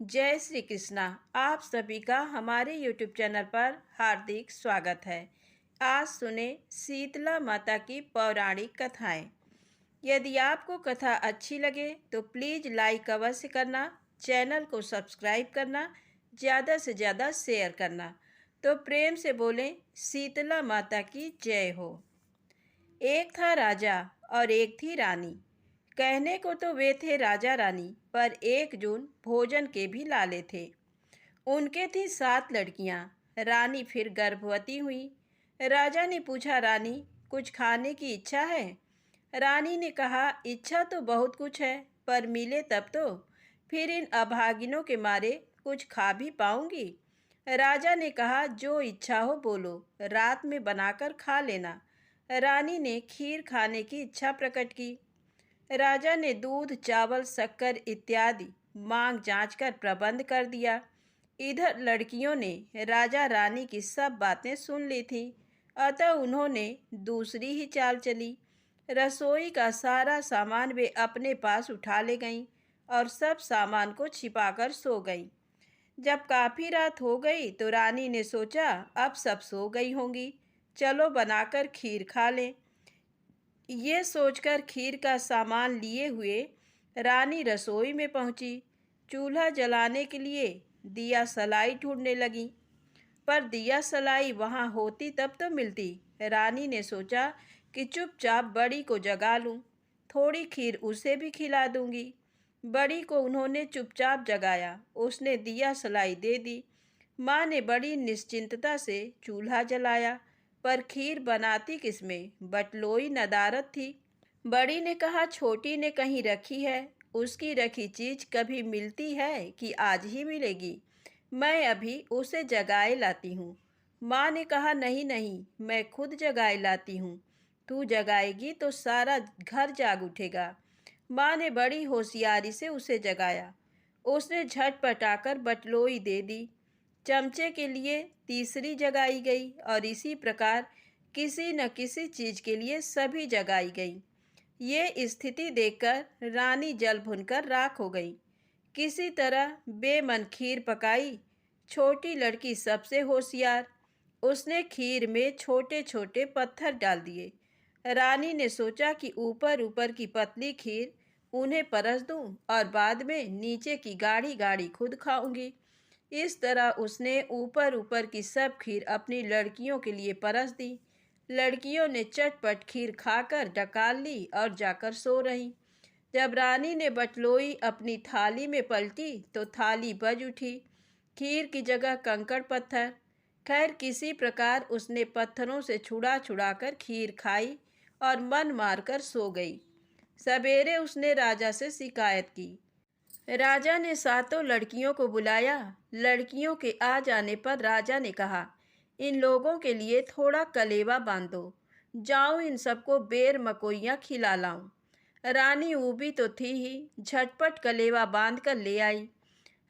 जय श्री कृष्णा। आप सभी का हमारे YouTube चैनल पर हार्दिक स्वागत है। आज सुने शीतला माता की पौराणिक कथाएं। यदि आपको कथा अच्छी लगे तो प्लीज़ लाइक अवश्य करना, चैनल को सब्सक्राइब करना, ज़्यादा से ज़्यादा शेयर करना। तो प्रेम से बोलें शीतला माता की जय हो। एक था राजा और एक थी रानी। कहने को तो वे थे राजा रानी, पर एकजुन भोजन के भी लाले थे। उनके थी 7 लड़कियां। रानी फिर गर्भवती हुई। राजा ने पूछा, रानी कुछ खाने की इच्छा है? रानी ने कहा, इच्छा तो बहुत कुछ है, पर मिले तब तो। फिर इन अभागिनों के मारे कुछ खा भी पाऊंगी? राजा ने कहा, जो इच्छा हो बोलो, रात में बनाकर खा लेना। रानी ने खीर खाने की इच्छा प्रकट की। राजा ने दूध, चावल, शक्कर इत्यादि मांग जांचकर प्रबंध कर दिया। इधर लड़कियों ने राजा रानी की सब बातें सुन ली थी, अतः उन्होंने दूसरी ही चाल चली। रसोई का सारा सामान वे अपने पास उठा ले गईं और सब सामान को छिपाकर सो गईं। जब काफ़ी रात हो गई तो रानी ने सोचा, अब सब सो गई होंगी, चलो बनाकर खीर खा लें। ये सोचकर खीर का सामान लिए हुए रानी रसोई में पहुंची। चूल्हा जलाने के लिए दिया सलाई ढूंढने लगी, पर दिया सलाई वहां होती तब तो मिलती। रानी ने सोचा कि चुपचाप बड़ी को जगा लूं, थोड़ी खीर उसे भी खिला दूंगी। बड़ी को उन्होंने चुपचाप जगाया। उसने दिया सलाई दे दी। माँ ने बड़ी निश्चिंतता से चूल्हा जलाया, पर खीर बनाती किसमें? बटलोई नदारद थी। बड़ी ने कहा, छोटी ने कहीं रखी है। उसकी रखी चीज कभी मिलती है कि आज ही मिलेगी? मैं अभी उसे जगाए लाती हूँ। माँ ने कहा, नहीं नहीं, मैं खुद जगाए लाती हूँ। तू जगाएगी तो सारा घर जाग उठेगा। माँ ने बड़ी होशियारी से उसे जगाया। उसने झटपट आकर बटलोई दे दी। चमचे के लिए तीसरी जगाई गई और इसी प्रकार किसी न किसी चीज के लिए सभी जगाई गई। ये स्थिति देखकर रानी जल भुनकर राख हो गई। किसी तरह बेमन खीर पकाई। छोटी लड़की सबसे होशियार, उसने खीर में छोटे छोटे पत्थर डाल दिए। रानी ने सोचा कि ऊपर ऊपर की पतली खीर उन्हें परस दूं और बाद में नीचे की गाढ़ी गाढ़ी खुद खाऊंगी। इस तरह उसने ऊपर ऊपर की सब खीर अपनी लड़कियों के लिए परस दी। लड़कियों ने चटपट खीर खाकर डकार ली और जाकर सो रहीं। जब रानी ने बटलोई अपनी थाली में पलटी तो थाली बज उठी। खीर की जगह कंकड़ पत्थर। खैर, किसी प्रकार उसने पत्थरों से छुड़ा छुड़ा कर खीर खाई और मन मारकर सो गई। सवेरे उसने राजा से शिकायत की। राजा ने सातों लड़कियों को बुलाया। लड़कियों के आ जाने पर राजा ने कहा, इन लोगों के लिए थोड़ा कलेवा बांध दो। जाऊं इन सबको बेर मकोइयाँ खिला लाऊं। रानी ऊबी तो थी ही, झटपट कलेवा बांध कर ले आई।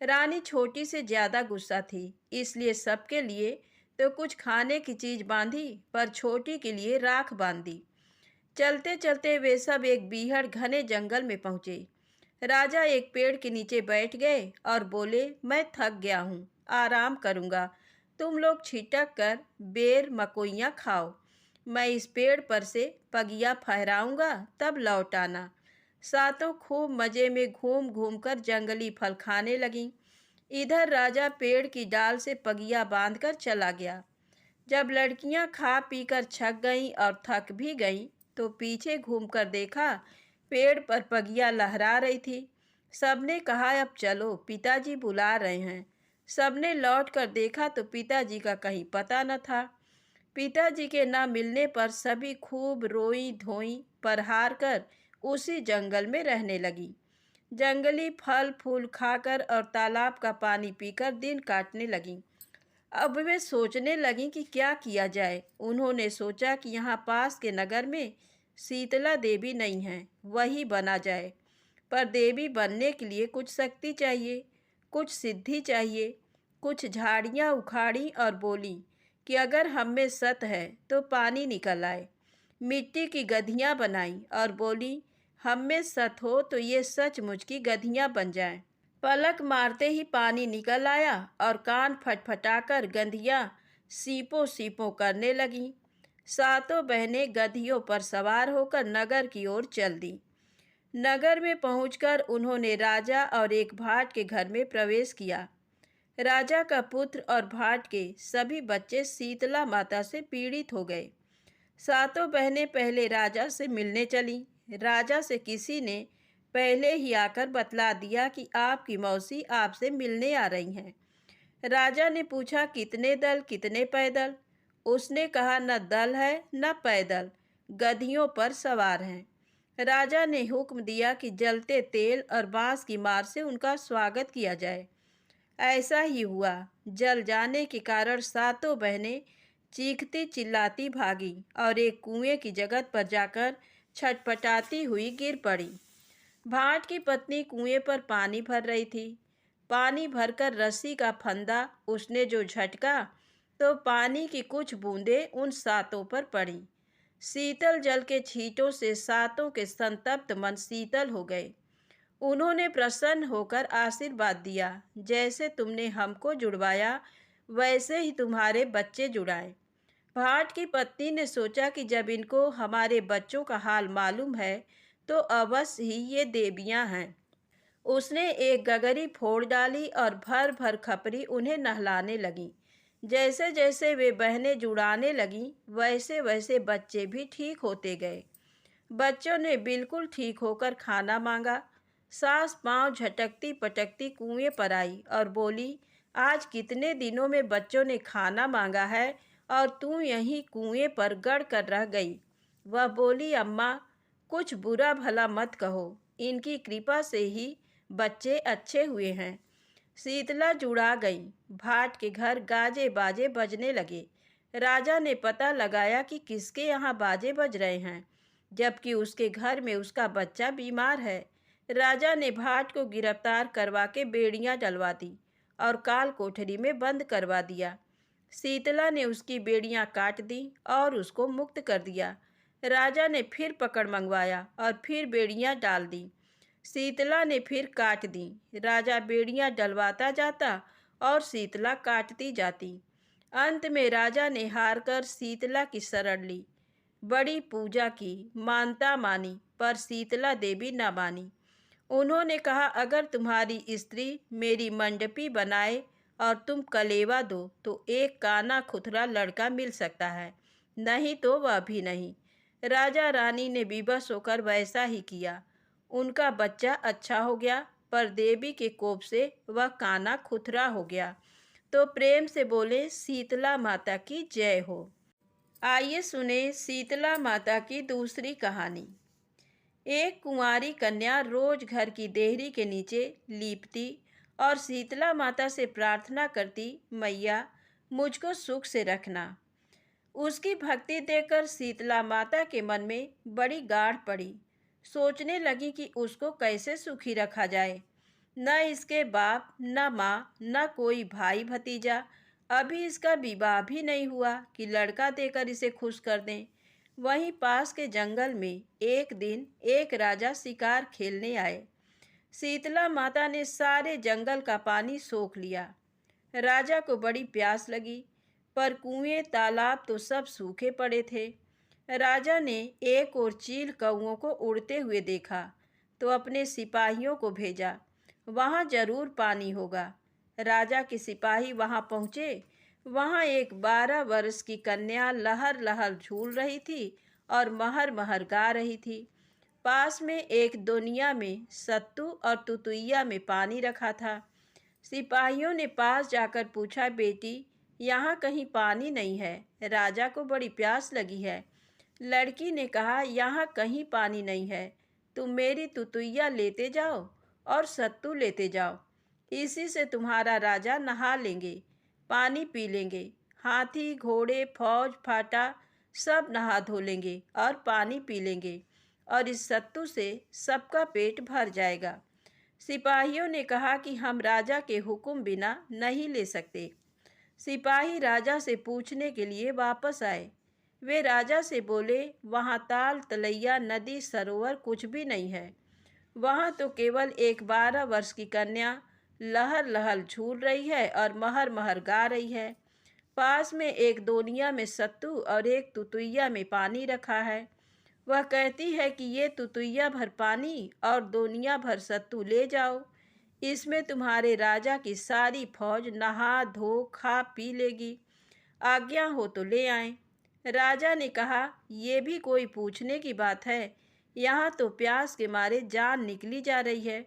रानी छोटी से ज़्यादा गुस्सा थी, इसलिए सबके लिए तो कुछ खाने की चीज़ बांधी, पर छोटी के लिए राख बांधी। चलते चलते वे सब एक बीहड़ घने जंगल में पहुँचे। राजा एक पेड़ के नीचे बैठ गए और बोले, मैं थक गया हूँ, आराम करूँगा। तुम लोग छिटक कर बेर मकोइयाँ खाओ। मैं इस पेड़ पर से पगिया फहराऊँगा, तब लौट आना। सातों खूब मज़े में घूम घूम कर जंगली फल खाने लगीं। इधर राजा पेड़ की डाल से पगिया बांधकर चला गया। जब लड़कियां खा पीकर छक गईं और थक भी गईं तो पीछे घूमकर देखा, पेड़ पर पगिया लहरा रही थी। सबने कहा, अब चलो, पिताजी बुला रहे हैं। सबने लौट कर देखा तो पिताजी का कहीं पता न था। पिताजी के न मिलने पर सभी खूब रोई धोई, पर हार कर उसी जंगल में रहने लगी। जंगली फल फूल खाकर और तालाब का पानी पीकर दिन काटने लगीं। अब वे सोचने लगीं कि क्या किया जाए। उन्होंने सोचा कि यहाँ पास के नगर में शीतला देवी नहीं है, वही बना जाए। पर देवी बनने के लिए कुछ शक्ति चाहिए, कुछ सिद्धि चाहिए। कुछ झाड़ियाँ उखाड़ी और बोली कि अगर हम में सत है तो पानी निकल आए। मिट्टी की गधियाँ बनाई और बोली, हम में सत हो तो ये सचमुच की गधियाँ बन जाएं। पलक मारते ही पानी निकल आया और कान फटफटाकर गंधियां सीपों सीपों करने लगीं। सातों बहनें गधियों पर सवार होकर नगर की ओर चल दी। नगर में पहुंचकर उन्होंने राजा और एक भाट के घर में प्रवेश किया। राजा का पुत्र और भाट के सभी बच्चे शीतला माता से पीड़ित हो गए। सातों बहनें पहले राजा से मिलने चलीं। राजा से किसी ने पहले ही आकर बतला दिया कि आपकी मौसी आपसे मिलने आ रही हैं। राजा ने पूछा, कितने दल कितने पैदल? उसने कहा, न दल है न पैदल, गधियों पर सवार हैं। राजा ने हुक्म दिया कि जलते तेल और बांस की मार से उनका स्वागत किया जाए। ऐसा ही हुआ। जल जाने के कारण सातों बहनें चीखती चिल्लाती भागी और एक कुएं की जगह पर जाकर छटपटाती हुई गिर पड़ी। भाट की पत्नी कुएं पर पानी भर रही थी। पानी भरकर रस्सी का फंदा उसने जो झटका तो पानी की कुछ बूंदें उन सातों पर पड़ी। शीतल जल के छींटों से सातों के संतप्त मन शीतल हो गए। उन्होंने प्रसन्न होकर आशीर्वाद दिया, जैसे तुमने हमको जुड़वाया वैसे ही तुम्हारे बच्चे जुड़ाए। भाट की पत्नी ने सोचा कि जब इनको हमारे बच्चों का हाल मालूम है तो अवश्य ही ये देवियां हैं। उसने एक गगरी फोड़ डाली और भर भर खपरी उन्हें नहलाने लगी। जैसे जैसे वे बहनें जुड़ाने लगीं वैसे वैसे बच्चे भी ठीक होते गए। बच्चों ने बिल्कुल ठीक होकर खाना मांगा। सास पांव झटकती पटकती कुएं पर आई और बोली, आज कितने दिनों में बच्चों ने खाना मांगा है और तू यहीं कुएं पर गड़ कर रह गई। वह बोली, अम्मा, कुछ बुरा भला मत कहो, इनकी कृपा से ही बच्चे अच्छे हुए हैं। शीतला जुड़ा गई। भाट के घर गाजे बाजे बजने लगे। राजा ने पता लगाया कि किसके यहाँ बाजे बज रहे हैं, जबकि उसके घर में उसका बच्चा बीमार है। राजा ने भाट को गिरफ्तार करवा के बेड़ियां डलवा दी और काल कोठरी में बंद करवा दिया। शीतला ने उसकी बेड़ियां काट दी और उसको मुक्त कर दिया। राजा ने फिर पकड़ मंगवाया और फिर बेड़ियां डाल दी। शीतला ने फिर काट दी। राजा बेड़ियां डलवाता जाता और शीतला काटती जाती। अंत में राजा ने हार कर शीतला की शरण ली। बड़ी पूजा की, मानता मानी, पर शीतला देवी न मानी। उन्होंने कहा, अगर तुम्हारी स्त्री मेरी मंडपी बनाए और तुम कलेवा दो तो एक काना खुथरा लड़का मिल सकता है, नहीं तो वह भी नहीं। राजा रानी ने विवश होकर वैसा ही किया। उनका बच्चा अच्छा हो गया, पर देवी के कोप से वह काना खुथरा हो गया। तो प्रेम से बोले, शीतला माता की जय हो। आइए सुने शीतला माता की दूसरी कहानी। एक कुंवारी कन्या रोज घर की देहरी के नीचे लीपती और शीतला माता से प्रार्थना करती, मैया मुझको सुख से रखना। उसकी भक्ति देखकर शीतला माता के मन में बड़ी गाढ़ पड़ी। सोचने लगी कि उसको कैसे सुखी रखा जाए। न इसके बाप, न माँ, न कोई भाई भतीजा। अभी इसका विवाह भी नहीं हुआ कि लड़का देकर इसे खुश कर दें। वहीं पास के जंगल में एक दिन एक राजा शिकार खेलने आए। शीतला माता ने सारे जंगल का पानी सोख लिया। राजा को बड़ी प्यास लगी, पर कुएं तालाब तो सब सूखे पड़े थे। राजा ने एक और चील कौओं को उड़ते हुए देखा तो अपने सिपाहियों को भेजा, वहाँ जरूर पानी होगा। राजा के सिपाही वहाँ पहुँचे। वहाँ एक 12 वर्ष की कन्या लहर लहर झूल रही थी और महर महर गा रही थी। पास में एक दोनिया में सत्तू और तुतुइया में पानी रखा था। सिपाहियों ने पास जाकर पूछा, बेटी यहाँ कहीं पानी नहीं है, राजा को बड़ी प्यास लगी है। लड़की ने कहा, यहाँ कहीं पानी नहीं है, तुम मेरी तुतुइया लेते जाओ और सत्तू लेते जाओ, इसी से तुम्हारा राजा नहा लेंगे, पानी पी लेंगे। हाथी घोड़े फौज फाटा सब नहा धो लेंगे और पानी पी लेंगे और इस सत्तू से सबका पेट भर जाएगा। सिपाहियों ने कहा कि हम राजा के हुक्म बिना नहीं ले सकते। सिपाही राजा से पूछने के लिए वापस आए। वे राजा से बोले, वहाँ ताल तलैया नदी सरोवर कुछ भी नहीं है। वहाँ तो केवल एक 12 वर्ष की कन्या लहर लहर झूल रही है और महर महर गा रही है। पास में एक दोनिया में सत्तू और एक तुतुइया में पानी रखा है। वह कहती है कि ये तुतुइया भर पानी और दोनिया भर सत्तू ले जाओ। इसमें तुम्हारे राजा की सारी फौज नहा धो खा पी लेगी। आज्ञा हो तो ले आएं। राजा ने कहा, ये भी कोई पूछने की बात है। यहाँ तो प्यास के मारे जान निकली जा रही है।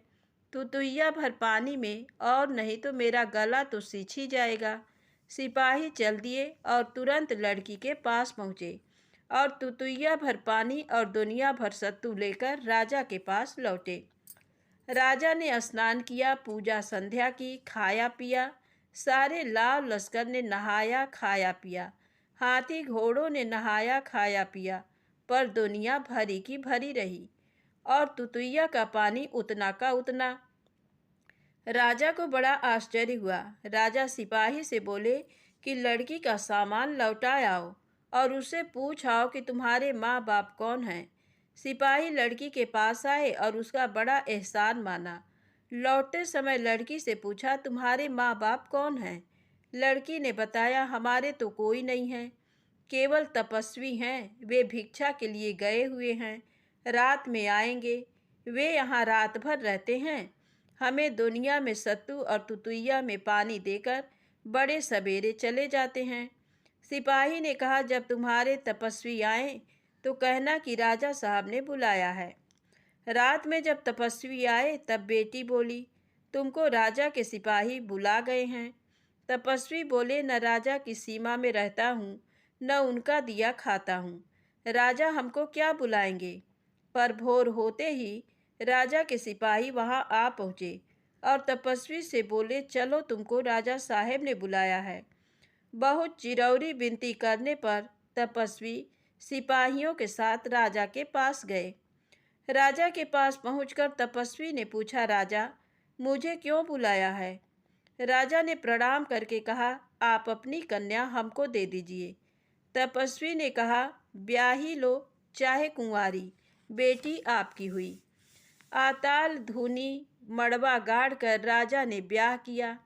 तुतुइया भर पानी में, और नहीं तो मेरा गला तो सिंच ही जाएगा। सिपाही चल दिए और तुरंत लड़की के पास पहुँचे और तुतुइया भर पानी और दुनिया भर सत्तू लेकर राजा के पास लौटे। राजा ने स्नान किया, पूजा संध्या की, खाया पिया। सारे लाव लश्कर ने नहाया खाया पिया। हाथी घोड़ों ने नहाया खाया पिया, पर दुनिया भरी की भरी रही और तुतुइया का पानी उतना का उतना। राजा को बड़ा आश्चर्य हुआ। राजा सिपाही से बोले कि लड़की का सामान लौटा आओ और उससे पूछ आओ कि तुम्हारे माँ बाप कौन हैं। सिपाही लड़की के पास आए और उसका बड़ा एहसान माना। लौटते समय लड़की से पूछा, तुम्हारे माँ बाप कौन हैं? लड़की ने बताया, हमारे तो कोई नहीं है, केवल तपस्वी हैं। वे भिक्षा के लिए गए हुए हैं, रात में आएंगे। वे यहाँ रात भर रहते हैं, हमें दुनिया में सत्तू और तुतुइया में पानी देकर बड़े सवेरे चले जाते हैं। सिपाही ने कहा, जब तुम्हारे तपस्वी आए तो कहना कि राजा साहब ने बुलाया है। रात में जब तपस्वी आए तब बेटी बोली, तुमको राजा के सिपाही बुला गए हैं। तपस्वी बोले, न राजा की सीमा में रहता हूँ, न उनका दिया खाता हूँ, राजा हमको क्या बुलाएंगे। पर भोर होते ही राजा के सिपाही वहाँ आ पहुँचे और तपस्वी से बोले, चलो तुमको राजा साहेब ने बुलाया है। बहुत चिरौरी विनती करने पर तपस्वी सिपाहियों के साथ राजा के पास गए। राजा के पास पहुंचकर तपस्वी ने पूछा, राजा मुझे क्यों बुलाया है? राजा ने प्रणाम करके कहा, आप अपनी कन्या हमको दे दीजिए। तपस्वी ने कहा, ब्याही लो चाहे कुंवारी, बेटी आपकी हुई। आताल धुनी मड़वा गाड़ कर राजा ने ब्याह किया।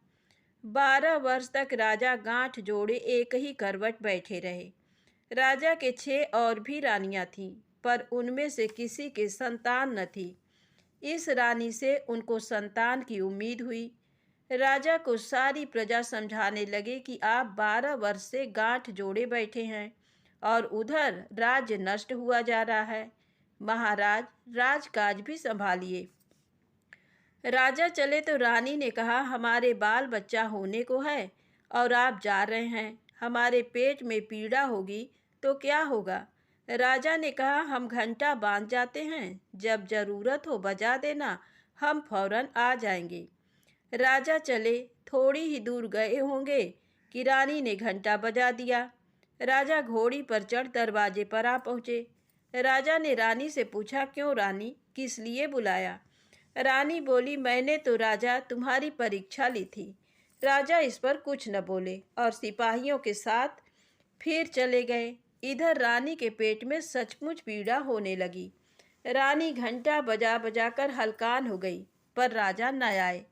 12 वर्ष तक राजा गांठ जोड़े एक ही करवट बैठे रहे। राजा के 6 और भी रानियां थीं, पर उनमें से किसी के संतान न थी। इस रानी से उनको संतान की उम्मीद हुई। राजा को सारी प्रजा समझाने लगे कि आप 12 वर्ष से गांठ जोड़े बैठे हैं और उधर राज्य नष्ट हुआ जा रहा है। महाराज, राजकाज भी संभालिए। राजा चले तो रानी ने कहा, हमारे बाल बच्चा होने को है और आप जा रहे हैं, हमारे पेट में पीड़ा होगी तो क्या होगा। राजा ने कहा, हम घंटा बांध जाते हैं, जब जरूरत हो बजा देना, हम फौरन आ जाएंगे। राजा चले, थोड़ी ही दूर गए होंगे कि रानी ने घंटा बजा दिया। राजा घोड़ी पर चढ़ दरवाजे पर आ पहुँचे। राजा ने रानी से पूछा, क्यों रानी, किस लिए बुलाया? रानी बोली, मैंने तो राजा तुम्हारी परीक्षा ली थी। राजा इस पर कुछ न बोले और सिपाहियों के साथ फिर चले गए। इधर रानी के पेट में सचमुच पीड़ा होने लगी। रानी घंटा बजा बजा कर हलकान हो गई, पर राजा न आए।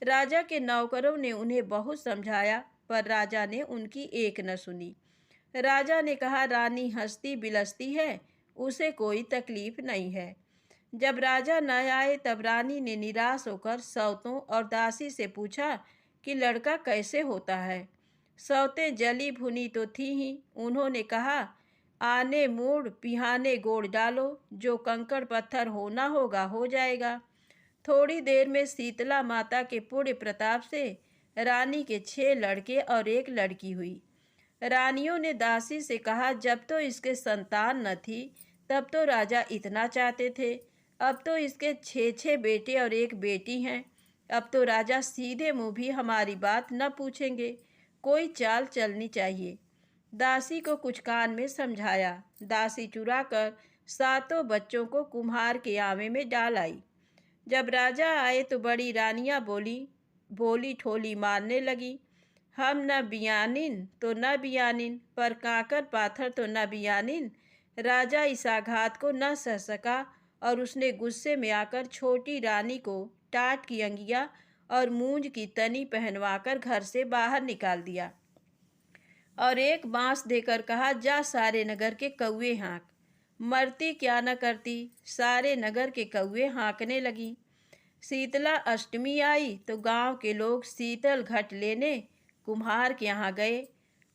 राजा के नौकरों ने उन्हें बहुत समझाया, पर राजा ने उनकी एक न सुनी। राजा ने कहा, रानी हंसती बिलसती है, उसे कोई तकलीफ नहीं है। जब राजा न आए तब रानी ने निराश होकर सौतों और दासी से पूछा कि लड़का कैसे होता है। सौतें जली भुनी तो थी ही। उन्होंने कहा, आने मूड पिहाने गोड़ डालो, जो कंकड़ पत्थर होना होगा हो जाएगा। थोड़ी देर में शीतला माता के पुण्य प्रताप से रानी के 6 लड़के और 1 लड़की हुई। रानियों ने दासी से कहा, जब तो इसके संतान न थी तब तो राजा इतना चाहते थे, अब तो इसके 6 बेटे और 1 बेटी हैं। अब तो राजा सीधे मुंह भी हमारी बात न पूछेंगे, कोई चाल चलनी चाहिए। दासी को कुछ कान में समझाया। दासी चुरा कर 7 बच्चों को कुम्हार के आवे में डाल आई। जब राजा आए तो बड़ी रानियां बोली ठोली मारने लगी, हम न बियानिन तो न बियानिन, पर काकर पाथर तो न बियानिन। राजा इस आघात को न सह सका और उसने गुस्से में आकर छोटी रानी को टाट की अंगिया और मूंज की तनी पहनवाकर घर से बाहर निकाल दिया और एक बांस देकर कहा, जा सारे नगर के कौवे हाँक। मरती क्या न करती, सारे नगर के कौवे हाँकने लगी। शीतला अष्टमी आई तो गांव के लोग शीतल घट लेने कुम्हार के यहाँ गए।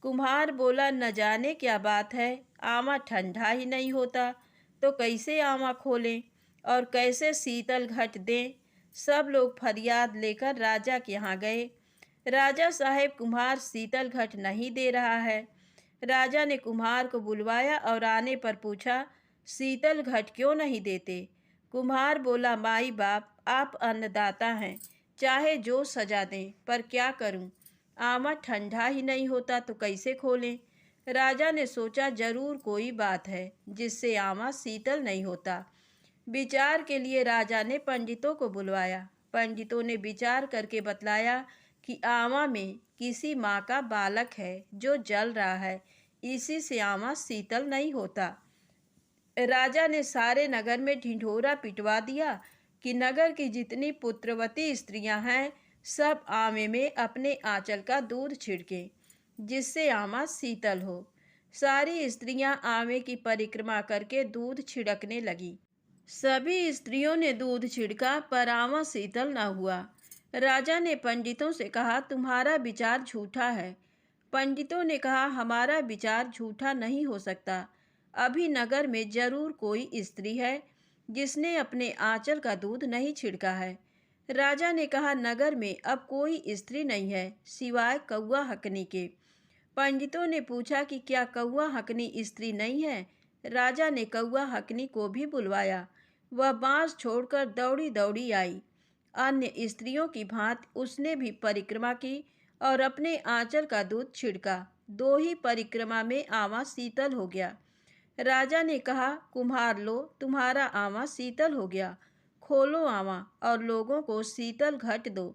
कुम्हार बोला, न जाने क्या बात है, आमा ठंडा ही नहीं होता तो कैसे आमा खोलें और कैसे शीतल घट दें। सब लोग फरियाद लेकर राजा के यहाँ गए। राजा साहेब, कुम्हार शीतल घट नहीं दे रहा है। राजा ने कुम्हार को बुलवाया और आने पर पूछा, शीतल घट क्यों नहीं देते। कुम्हार बोला, माई बाप, आप अन्नदाता हैं, चाहे जो सजा दें, पर क्या करूं, आमा ठंडा ही नहीं होता तो कैसे खोलें। राजा ने सोचा, जरूर कोई बात है जिससे आमा शीतल नहीं होता। विचार के लिए राजा ने पंडितों को बुलवाया। पंडितों ने विचार करके बतलाया कि आमा में किसी माँ का बालक है जो जल रहा है, इसी से आमा शीतल नहीं होता। राजा ने सारे नगर में ढिंढोरा पिटवा दिया कि नगर की जितनी पुत्रवती स्त्रियां हैं सब आमे में अपने आंचल का दूध छिड़के, जिससे आमा शीतल हो। सारी स्त्रियां आमे की परिक्रमा करके दूध छिड़कने लगी। सभी स्त्रियों ने दूध छिड़का पर आमा शीतल न हुआ। राजा ने पंडितों से कहा, तुम्हारा विचार झूठा है। पंडितों ने कहा, हमारा विचार झूठा नहीं हो सकता। अभी नगर में जरूर कोई स्त्री है जिसने अपने आंचल का दूध नहीं छिड़का है। राजा ने कहा, नगर में अब कोई स्त्री नहीं है सिवाय कौवा हकनी के। पंडितों ने पूछा कि क्या कौवा हकनी स्त्री नहीं है। राजा ने कौवा हकनी को भी बुलवाया। वह बांस छोड़कर दौड़ी दौड़ी आई। अन्य स्त्रियों की भांति उसने भी परिक्रमा की और अपने आंचल का दूध छिड़का। दो ही परिक्रमा में आमा शीतल हो गया। राजा ने कहा, कुम्हार लो, तुम्हारा आमा शीतल हो गया, खोलो आमा और लोगों को शीतल घट दो।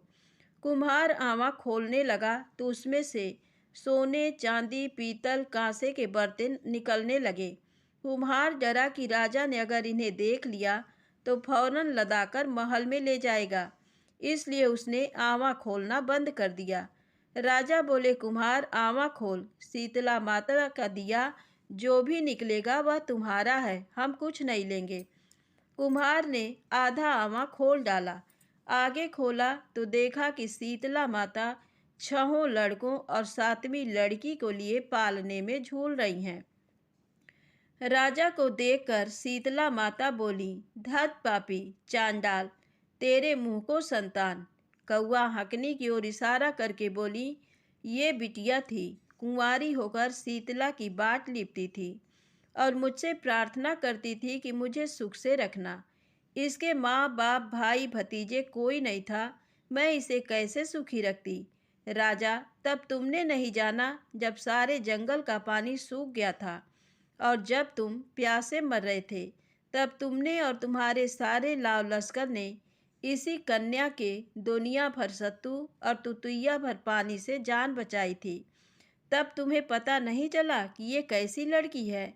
कुम्हार आमा खोलने लगा तो उसमें से सोने, चांदी, पीतल, कांसे के बर्तन निकलने लगे। कुम्हार डरा कि राजा ने अगर इन्हें देख लिया तो फौरन लदाकर महल में ले जाएगा, इसलिए उसने आमा खोलना बंद कर दिया। राजा बोले, कुम्हार आमा खोल, शीतला माता का दिया जो भी निकलेगा वह तुम्हारा है, हम कुछ नहीं लेंगे। कुम्हार ने आधा आमा खोल डाला। आगे खोला तो देखा कि शीतला माता 6 लड़कों और 7वीं लड़की को लिए पालने में झूल रही हैं। राजा को देखकर शीतला माता बोली, धत पापी चांडाल, तेरे मुंह को संतान। कौवा हकनी की ओर इशारा करके बोली, ये बिटिया थी, कुंवारी होकर शीतला की बाट लिपती थी और मुझसे प्रार्थना करती थी कि मुझे सुख से रखना। इसके माँ बाप भाई भतीजे कोई नहीं था, मैं इसे कैसे सुखी रखती। राजा, तब तुमने नहीं जाना जब सारे जंगल का पानी सूख गया था और जब तुम प्यासे मर रहे थे, तब तुमने और तुम्हारे सारे लाव लश्कर ने इसी कन्या के दुनिया भर सत्तू और तुतुइया भर पानी से जान बचाई थी। तब तुम्हें पता नहीं चला कि ये कैसी लड़की है।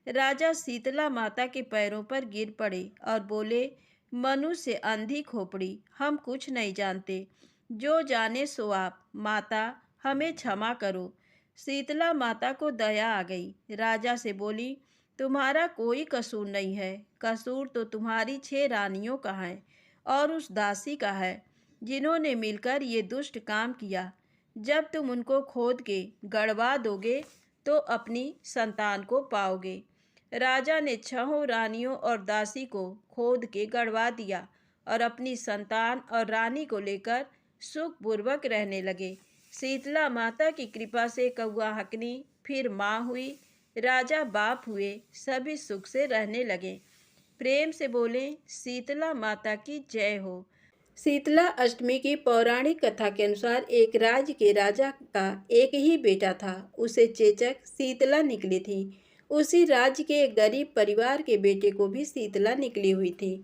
राजा शीतला माता के पैरों पर गिर पड़े और बोले, मनुष्य अंधी खोपड़ी, हम कुछ नहीं जानते, जो जाने सो आप। माता, हमें क्षमा करो। शीतला माता को दया आ गई। राजा से बोली, तुम्हारा कोई कसूर नहीं है, कसूर तो तुम्हारी 6 रानियों का है और उस दासी का है जिन्होंने मिलकर ये दुष्ट काम किया। जब तुम उनको खोद के गड़वा दोगे तो अपनी संतान को पाओगे। राजा ने 6 रानियों और दासी को खोद के गड़वा दिया और अपनी संतान और रानी को लेकर सुखपूर्वक रहने लगे। शीतला माता की कृपा से कौवा हकनी फिर माँ हुई, राजा बाप हुए, सभी सुख से रहने लगे। प्रेम से बोले, शीतला माता की जय हो। शीतला अष्टमी की पौराणिक कथा के अनुसार एक राज्य के राजा का एक ही बेटा था। उसे चेचक शीतला निकली थी। उसी राज्य के एक गरीब परिवार के बेटे को भी शीतला निकली हुई थी।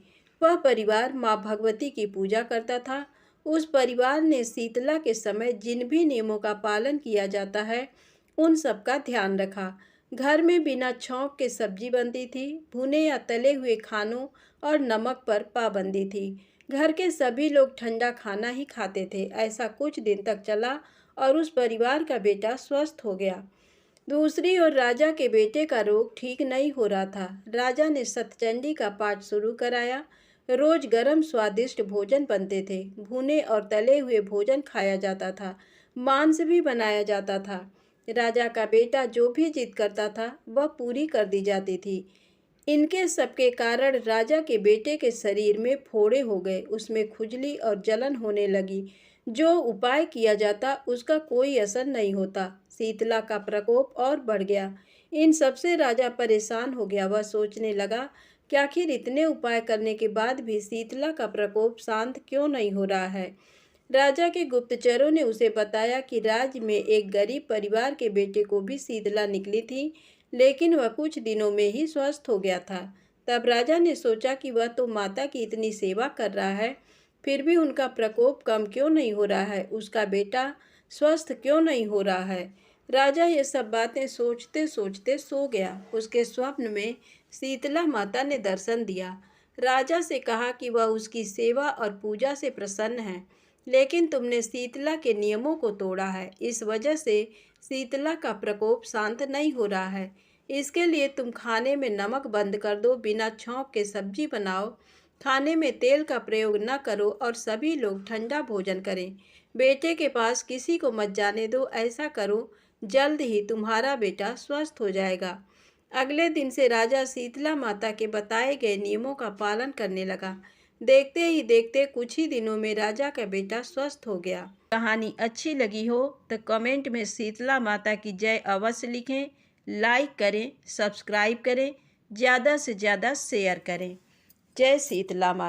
वह परिवार माँ भगवती की पूजा करता था। उस परिवार ने शीतला के समय जिन भी नियमों का पालन किया जाता है उन सब का ध्यान रखा। घर में बिना छौंक के सब्जी बनती थी। भुने या तले हुए खानों और नमक पर पाबंदी थी। घर के सभी लोग ठंडा खाना ही खाते थे। ऐसा कुछ दिन तक चला और उस परिवार का बेटा स्वस्थ हो गया। दूसरी ओर राजा के बेटे का रोग ठीक नहीं हो रहा था। राजा ने सतचंडी का पाठ शुरू कराया। रोज गरम स्वादिष्ट भोजन बनते थे। भुने और तले हुए भोजन खाया जाता था। मांस भी बनाया जाता था। राजा का बेटा जो भी जिद करता था वह पूरी कर दी जाती थी। इनके सबके कारण राजा के बेटे के शरीर में फोड़े हो गए। उसमें खुजली और जलन होने लगी। जो उपाय किया जाता उसका कोई असर नहीं होता। शीतला का प्रकोप और बढ़ गया। इन सबसे राजा परेशान हो गया। वह सोचने लगा कि आखिर इतने उपाय करने के बाद भी शीतला का प्रकोप शांत क्यों नहीं हो रहा है। राजा के गुप्तचरों ने उसे बताया कि राज्य में एक गरीब परिवार के बेटे को भी शीतला निकली थी, लेकिन वह कुछ दिनों में ही स्वस्थ हो गया था। तब राजा ने सोचा कि वह तो माता की इतनी सेवा कर रहा है, फिर भी उनका प्रकोप कम क्यों नहीं हो रहा है, उसका बेटा स्वस्थ क्यों नहीं हो रहा है। राजा ये सब बातें सोचते सोचते सो गया। उसके स्वप्न में शीतला माता ने दर्शन दिया। राजा से कहा कि वह उसकी सेवा और पूजा से प्रसन्न है, लेकिन तुमने शीतला के नियमों को तोड़ा है। इस वजह से शीतला का प्रकोप शांत नहीं हो रहा है। इसके लिए तुम खाने में नमक बंद कर दो, बिना छौंक के सब्जी बनाओ, खाने में तेल का प्रयोग न करो और सभी लोग ठंडा भोजन करें। बेटे के पास किसी को मत जाने दो। ऐसा करो, जल्द ही तुम्हारा बेटा स्वस्थ हो जाएगा। अगले दिन से राजा शीतला माता के बताए गए नियमों का पालन करने लगा। देखते ही देखते कुछ ही दिनों में राजा का बेटा स्वस्थ हो गया। कहानी अच्छी लगी हो तो कमेंट में शीतला माता की जय अवश्य लिखें, लाइक करें, सब्सक्राइब करें, ज़्यादा से ज़्यादा शेयर करें। जय शीतला माता।